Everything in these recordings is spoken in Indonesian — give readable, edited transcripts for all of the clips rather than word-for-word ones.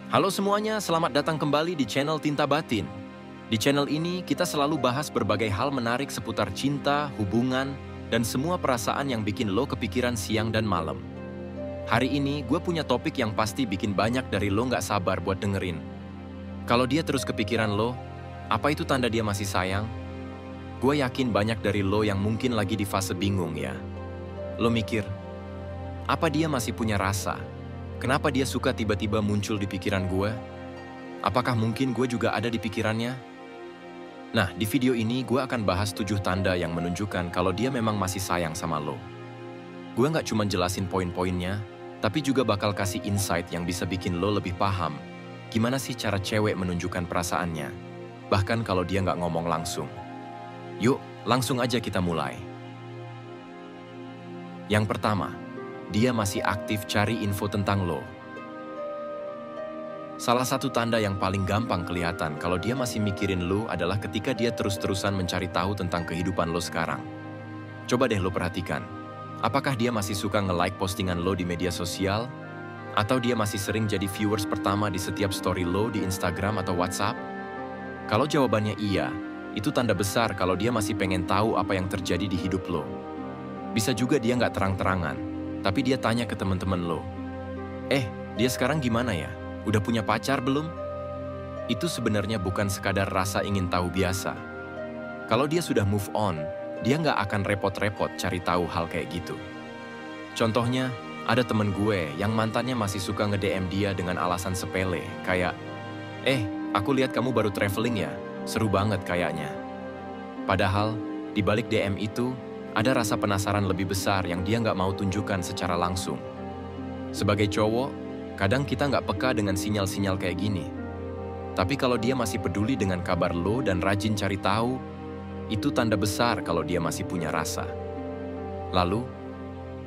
Halo semuanya, selamat datang kembali di channel Tinta Batin. Di channel ini, kita selalu bahas berbagai hal menarik seputar cinta, hubungan, dan semua perasaan yang bikin lo kepikiran siang dan malam. Hari ini, gue punya topik yang pasti bikin banyak dari lo nggak sabar buat dengerin. Kalau dia terus kepikiran lo, apa itu tanda dia masih sayang? Gue yakin banyak dari lo yang mungkin lagi di fase bingung ya. Lo mikir, apa dia masih punya rasa? Kenapa dia suka tiba-tiba muncul di pikiran gue? Apakah mungkin gue juga ada di pikirannya? Nah, di video ini gue akan bahas 7 tanda yang menunjukkan kalau dia memang masih sayang sama lo. Gue nggak cuma jelasin poin-poinnya, tapi juga bakal kasih insight yang bisa bikin lo lebih paham gimana sih cara cewek menunjukkan perasaannya, bahkan kalau dia nggak ngomong langsung. Yuk, langsung aja kita mulai. Yang pertama, dia masih aktif cari info tentang lo. Salah satu tanda yang paling gampang kelihatan kalau dia masih mikirin lo adalah ketika dia terus-terusan mencari tahu tentang kehidupan lo sekarang. Coba deh lo perhatikan, apakah dia masih suka nge-like postingan lo di media sosial? Atau dia masih sering jadi viewers pertama di setiap story lo di Instagram atau WhatsApp? Kalau jawabannya iya, itu tanda besar kalau dia masih pengen tahu apa yang terjadi di hidup lo. Bisa juga dia nggak terang-terangan, tapi dia tanya ke teman-teman lo, dia sekarang gimana ya? Udah punya pacar belum? Itu sebenarnya bukan sekadar rasa ingin tahu biasa. Kalau dia sudah move on, dia nggak akan repot-repot cari tahu hal kayak gitu. Contohnya, ada temen gue yang mantannya masih suka nge-DM dia dengan alasan sepele, kayak, aku lihat kamu baru traveling ya, seru banget kayaknya. Padahal, di balik DM itu, ada rasa penasaran lebih besar yang dia nggak mau tunjukkan secara langsung. Sebagai cowok, kadang kita nggak peka dengan sinyal-sinyal kayak gini. Tapi kalau dia masih peduli dengan kabar lo dan rajin cari tahu, itu tanda besar kalau dia masih punya rasa. Lalu,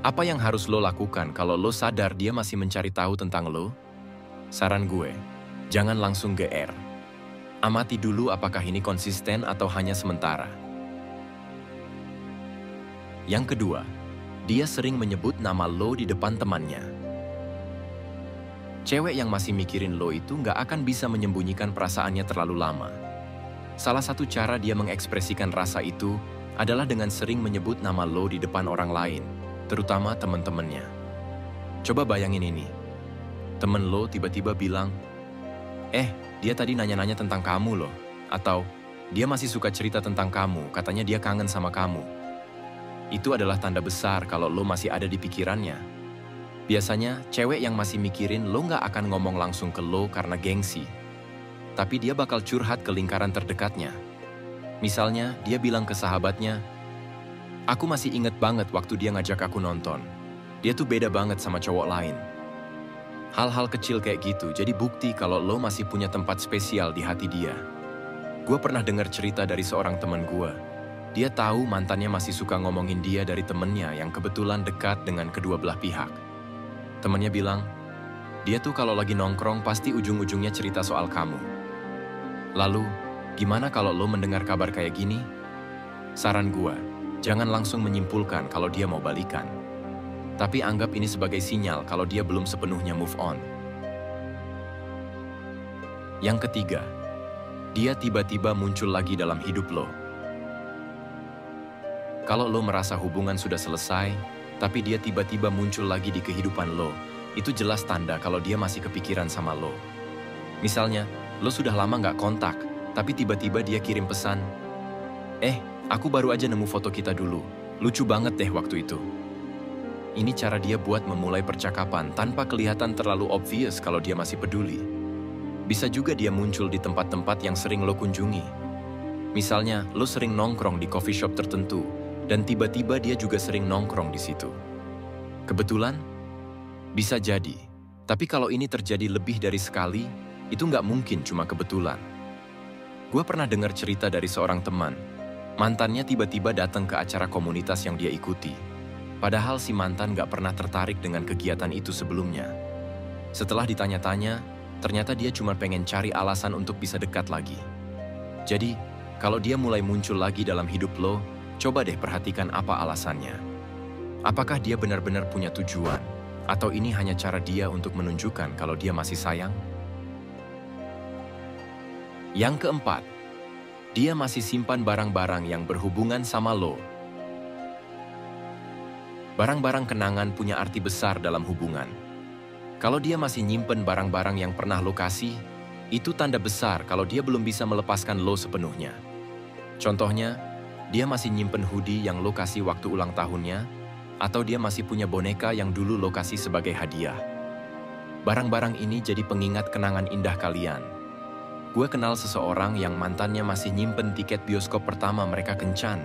apa yang harus lo lakukan kalau lo sadar dia masih mencari tahu tentang lo? Saran gue, jangan langsung GR. Amati dulu apakah ini konsisten atau hanya sementara. Yang kedua, dia sering menyebut nama lo di depan temannya. Cewek yang masih mikirin lo itu nggak akan bisa menyembunyikan perasaannya terlalu lama. Salah satu cara dia mengekspresikan rasa itu adalah dengan sering menyebut nama lo di depan orang lain, terutama teman-temannya. Coba bayangin ini. Temen lo tiba-tiba bilang, dia tadi nanya-nanya tentang kamu loh. Atau, dia masih suka cerita tentang kamu, katanya dia kangen sama kamu. Itu adalah tanda besar kalau lo masih ada di pikirannya. Biasanya, cewek yang masih mikirin lo nggak akan ngomong langsung ke lo karena gengsi. Tapi dia bakal curhat ke lingkaran terdekatnya. Misalnya, dia bilang ke sahabatnya, "Aku masih inget banget waktu dia ngajak aku nonton. Dia tuh beda banget sama cowok lain." Hal-hal kecil kayak gitu jadi bukti kalau lo masih punya tempat spesial di hati dia. Gue pernah dengar cerita dari seorang teman gue. Dia tahu mantannya masih suka ngomongin dia dari temennya yang kebetulan dekat dengan kedua belah pihak. Temennya bilang, dia tuh kalau lagi nongkrong pasti ujung-ujungnya cerita soal kamu. Lalu, gimana kalau lo mendengar kabar kayak gini? Saran gue, jangan langsung menyimpulkan kalau dia mau balikan. Tapi anggap ini sebagai sinyal kalau dia belum sepenuhnya move on. Yang ketiga, dia tiba-tiba muncul lagi dalam hidup lo. Kalau lo merasa hubungan sudah selesai, tapi dia tiba-tiba muncul lagi di kehidupan lo, itu jelas tanda kalau dia masih kepikiran sama lo. Misalnya, lo sudah lama nggak kontak, tapi tiba-tiba dia kirim pesan, aku baru aja nemu foto kita dulu, lucu banget deh waktu itu. Ini cara dia buat memulai percakapan tanpa kelihatan terlalu obvious kalau dia masih peduli. Bisa juga dia muncul di tempat-tempat yang sering lo kunjungi. Misalnya, lo sering nongkrong di coffee shop tertentu, dan tiba-tiba dia juga sering nongkrong di situ. Kebetulan? Bisa jadi. Tapi kalau ini terjadi lebih dari sekali, itu nggak mungkin cuma kebetulan. Gue pernah dengar cerita dari seorang teman. Mantannya tiba-tiba datang ke acara komunitas yang dia ikuti. Padahal si mantan nggak pernah tertarik dengan kegiatan itu sebelumnya. Setelah ditanya-tanya, ternyata dia cuma pengen cari alasan untuk bisa dekat lagi. Jadi, kalau dia mulai muncul lagi dalam hidup lo, coba deh perhatikan apa alasannya. Apakah dia benar-benar punya tujuan? Atau ini hanya cara dia untuk menunjukkan kalau dia masih sayang? Yang keempat, dia masih simpan barang-barang yang berhubungan sama lo. Barang-barang kenangan punya arti besar dalam hubungan. Kalau dia masih nyimpen barang-barang yang pernah lo kasih, itu tanda besar kalau dia belum bisa melepaskan lo sepenuhnya. Contohnya, dia masih nyimpen hoodie yang lo kasih waktu ulang tahunnya, atau dia masih punya boneka yang dulu lo kasih sebagai hadiah. Barang-barang ini jadi pengingat kenangan indah kalian. Gue kenal seseorang yang mantannya masih nyimpen tiket bioskop pertama mereka kencan.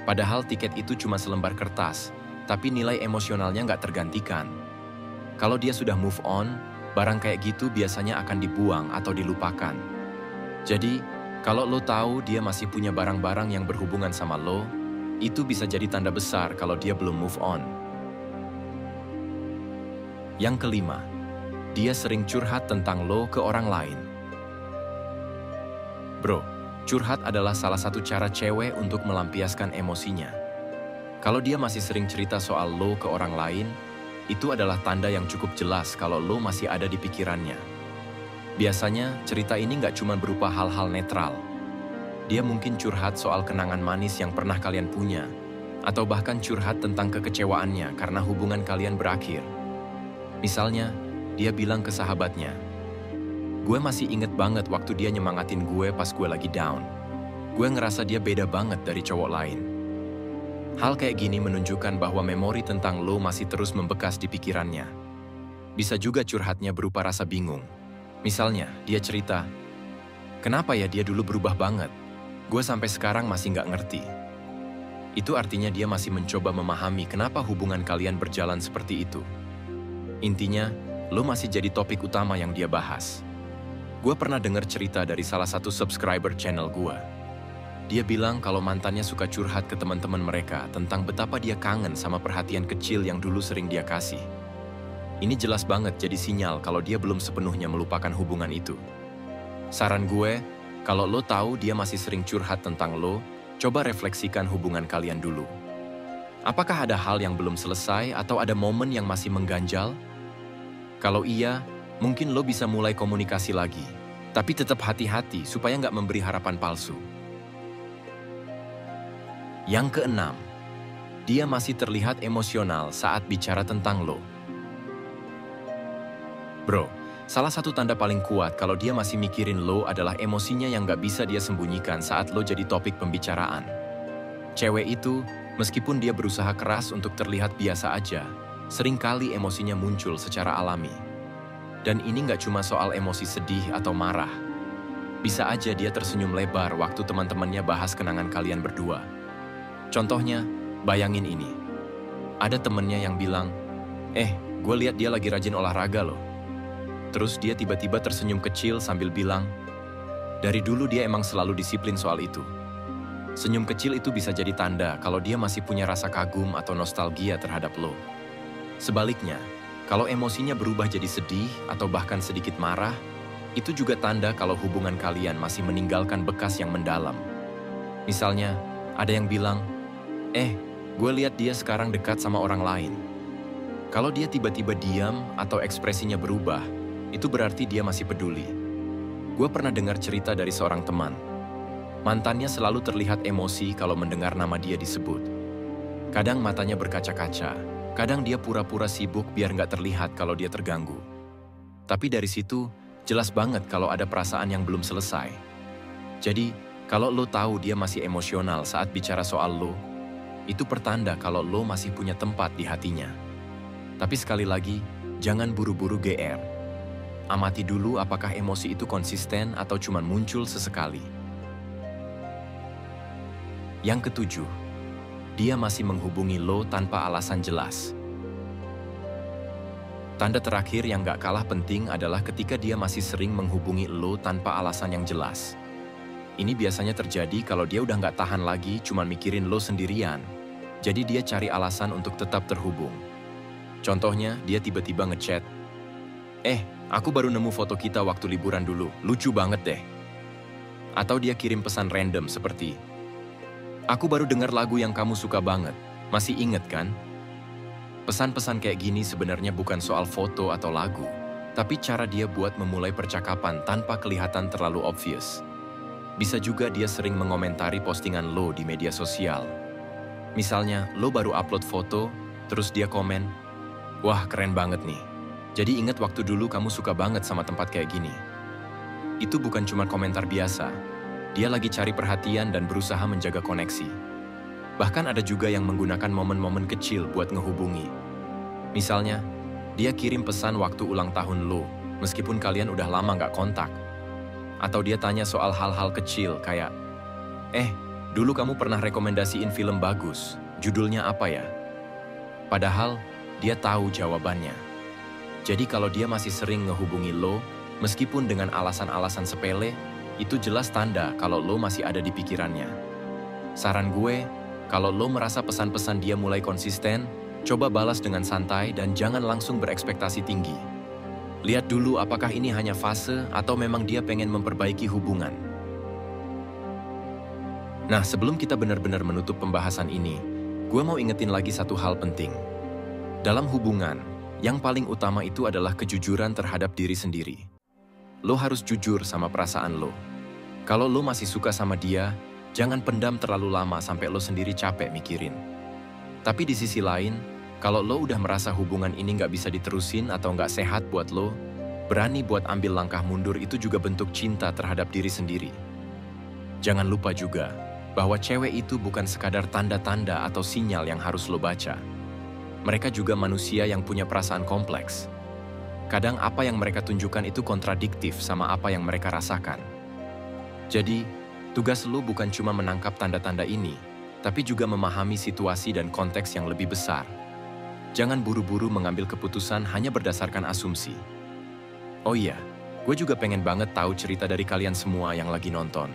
Padahal tiket itu cuma selembar kertas, tapi nilai emosionalnya nggak tergantikan. Kalau dia sudah move on, barang kayak gitu biasanya akan dibuang atau dilupakan. Jadi, kalau lo tahu dia masih punya barang-barang yang berhubungan sama lo, itu bisa jadi tanda besar kalau dia belum move on. Yang kelima, dia sering curhat tentang lo ke orang lain. Bro, curhat adalah salah satu cara cewek untuk melampiaskan emosinya. Kalau dia masih sering cerita soal lo ke orang lain, itu adalah tanda yang cukup jelas kalau lo masih ada di pikirannya. Biasanya, cerita ini nggak cuma berupa hal-hal netral. Dia mungkin curhat soal kenangan manis yang pernah kalian punya, atau bahkan curhat tentang kekecewaannya karena hubungan kalian berakhir. Misalnya, dia bilang ke sahabatnya, "Gue masih inget banget waktu dia nyemangatin gue pas gue lagi down. Gue ngerasa dia beda banget dari cowok lain." Hal kayak gini menunjukkan bahwa memori tentang lo masih terus membekas di pikirannya. Bisa juga curhatnya berupa rasa bingung. Misalnya, dia cerita, "Kenapa ya dia dulu berubah banget? Gue sampai sekarang masih nggak ngerti." Itu artinya dia masih mencoba memahami kenapa hubungan kalian berjalan seperti itu. Intinya, lo masih jadi topik utama yang dia bahas. Gue pernah dengar cerita dari salah satu subscriber channel gue. Dia bilang kalau mantannya suka curhat ke teman-teman mereka tentang betapa dia kangen sama perhatian kecil yang dulu sering dia kasih. Ini jelas banget jadi sinyal kalau dia belum sepenuhnya melupakan hubungan itu. Saran gue, kalau lo tahu dia masih sering curhat tentang lo, coba refleksikan hubungan kalian dulu. Apakah ada hal yang belum selesai atau ada momen yang masih mengganjal? Kalau iya, mungkin lo bisa mulai komunikasi lagi. Tapi tetap hati-hati supaya nggak memberi harapan palsu. Yang keenam, dia masih terlihat emosional saat bicara tentang lo. Bro, salah satu tanda paling kuat kalau dia masih mikirin lo adalah emosinya yang nggak bisa dia sembunyikan saat lo jadi topik pembicaraan. Cewek itu, meskipun dia berusaha keras untuk terlihat biasa aja, seringkali emosinya muncul secara alami. Dan ini nggak cuma soal emosi sedih atau marah. Bisa aja dia tersenyum lebar waktu teman-temannya bahas kenangan kalian berdua. Contohnya, bayangin ini. Ada temennya yang bilang, gue lihat dia lagi rajin olahraga loh." Terus dia tiba-tiba tersenyum kecil sambil bilang, "Dari dulu dia emang selalu disiplin soal itu." Senyum kecil itu bisa jadi tanda kalau dia masih punya rasa kagum atau nostalgia terhadap lo. Sebaliknya, kalau emosinya berubah jadi sedih atau bahkan sedikit marah, itu juga tanda kalau hubungan kalian masih meninggalkan bekas yang mendalam. Misalnya, ada yang bilang, gue lihat dia sekarang dekat sama orang lain." Kalau dia tiba-tiba diam atau ekspresinya berubah, itu berarti dia masih peduli. Gue pernah dengar cerita dari seorang teman. Mantannya selalu terlihat emosi kalau mendengar nama dia disebut. Kadang matanya berkaca-kaca, kadang dia pura-pura sibuk biar nggak terlihat kalau dia terganggu. Tapi dari situ, jelas banget kalau ada perasaan yang belum selesai. Jadi, kalau lo tahu dia masih emosional saat bicara soal lo, itu pertanda kalau lo masih punya tempat di hatinya. Tapi sekali lagi, jangan buru-buru GR. Amati dulu apakah emosi itu konsisten atau cuma muncul sesekali. Yang ketujuh, dia masih menghubungi lo tanpa alasan jelas. Tanda terakhir yang gak kalah penting adalah ketika dia masih sering menghubungi lo tanpa alasan yang jelas. Ini biasanya terjadi kalau dia udah gak tahan lagi cuma mikirin lo sendirian. Jadi dia cari alasan untuk tetap terhubung. Contohnya, dia tiba-tiba ngechat, aku baru nemu foto kita waktu liburan dulu, lucu banget deh. Atau dia kirim pesan random seperti, "Aku baru dengar lagu yang kamu suka banget, masih inget kan?" Pesan-pesan kayak gini sebenarnya bukan soal foto atau lagu, Tapi cara dia buat memulai percakapan tanpa kelihatan terlalu obvious. Bisa juga dia sering mengomentari postingan lo di media sosial. Misalnya, lo baru upload foto, terus dia komen, "Wah, keren banget nih. Jadi inget waktu dulu kamu suka banget sama tempat kayak gini." Itu bukan cuma komentar biasa. Dia lagi cari perhatian dan berusaha menjaga koneksi. Bahkan ada juga yang menggunakan momen-momen kecil buat ngehubungi. Misalnya, dia kirim pesan waktu ulang tahun lo, meskipun kalian udah lama nggak kontak. Atau dia tanya soal hal-hal kecil kayak, dulu kamu pernah rekomendasiin film bagus, judulnya apa ya?" Padahal, dia tahu jawabannya. Jadi kalau dia masih sering ngehubungi lo, meskipun dengan alasan-alasan sepele, itu jelas tanda kalau lo masih ada di pikirannya. Saran gue, kalau lo merasa pesan-pesan dia mulai konsisten, coba balas dengan santai dan jangan langsung berekspektasi tinggi. Lihat dulu apakah ini hanya fase atau memang dia pengen memperbaiki hubungan. Nah, sebelum kita benar-benar menutup pembahasan ini, gue mau ingetin lagi satu hal penting. Dalam hubungan, yang paling utama itu adalah kejujuran terhadap diri sendiri. Lo harus jujur sama perasaan lo. Kalau lo masih suka sama dia, jangan pendam terlalu lama sampai lo sendiri capek mikirin. Tapi di sisi lain, kalau lo udah merasa hubungan ini nggak bisa diterusin atau nggak sehat buat lo, berani buat ambil langkah mundur itu juga bentuk cinta terhadap diri sendiri. Jangan lupa juga bahwa cewek itu bukan sekadar tanda-tanda atau sinyal yang harus lo baca. Mereka juga manusia yang punya perasaan kompleks. Kadang apa yang mereka tunjukkan itu kontradiktif sama apa yang mereka rasakan. Jadi, tugas lo bukan cuma menangkap tanda-tanda ini, tapi juga memahami situasi dan konteks yang lebih besar. Jangan buru-buru mengambil keputusan hanya berdasarkan asumsi. Oh iya, gue juga pengen banget tahu cerita dari kalian semua yang lagi nonton.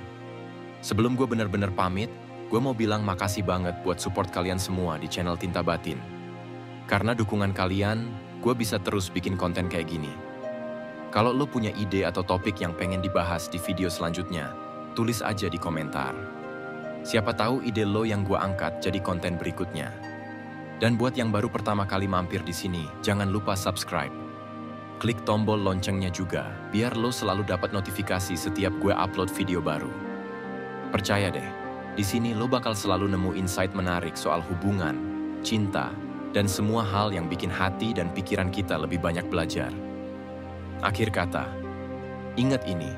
Sebelum gue benar-benar pamit, gue mau bilang makasih banget buat support kalian semua di channel Tinta Batin. Karena dukungan kalian, gue bisa terus bikin konten kayak gini. Kalau lo punya ide atau topik yang pengen dibahas di video selanjutnya, tulis aja di komentar. Siapa tahu ide lo yang gue angkat jadi konten berikutnya. Dan buat yang baru pertama kali mampir di sini, jangan lupa subscribe. Klik tombol loncengnya juga, biar lo selalu dapat notifikasi setiap gue upload video baru. Percaya deh, di sini lo bakal selalu nemu insight menarik soal hubungan, cinta, dan semua hal yang bikin hati dan pikiran kita lebih banyak belajar. Akhir kata, ingat ini,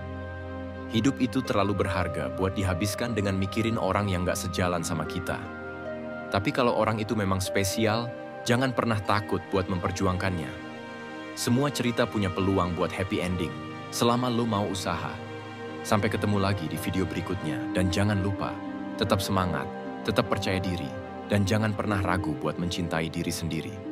hidup itu terlalu berharga buat dihabiskan dengan mikirin orang yang gak sejalan sama kita. Tapi kalau orang itu memang spesial, jangan pernah takut buat memperjuangkannya. Semua cerita punya peluang buat happy ending, selama lo mau usaha. Sampai ketemu lagi di video berikutnya, dan jangan lupa, tetap semangat, tetap percaya diri, dan jangan pernah ragu buat mencintai diri sendiri.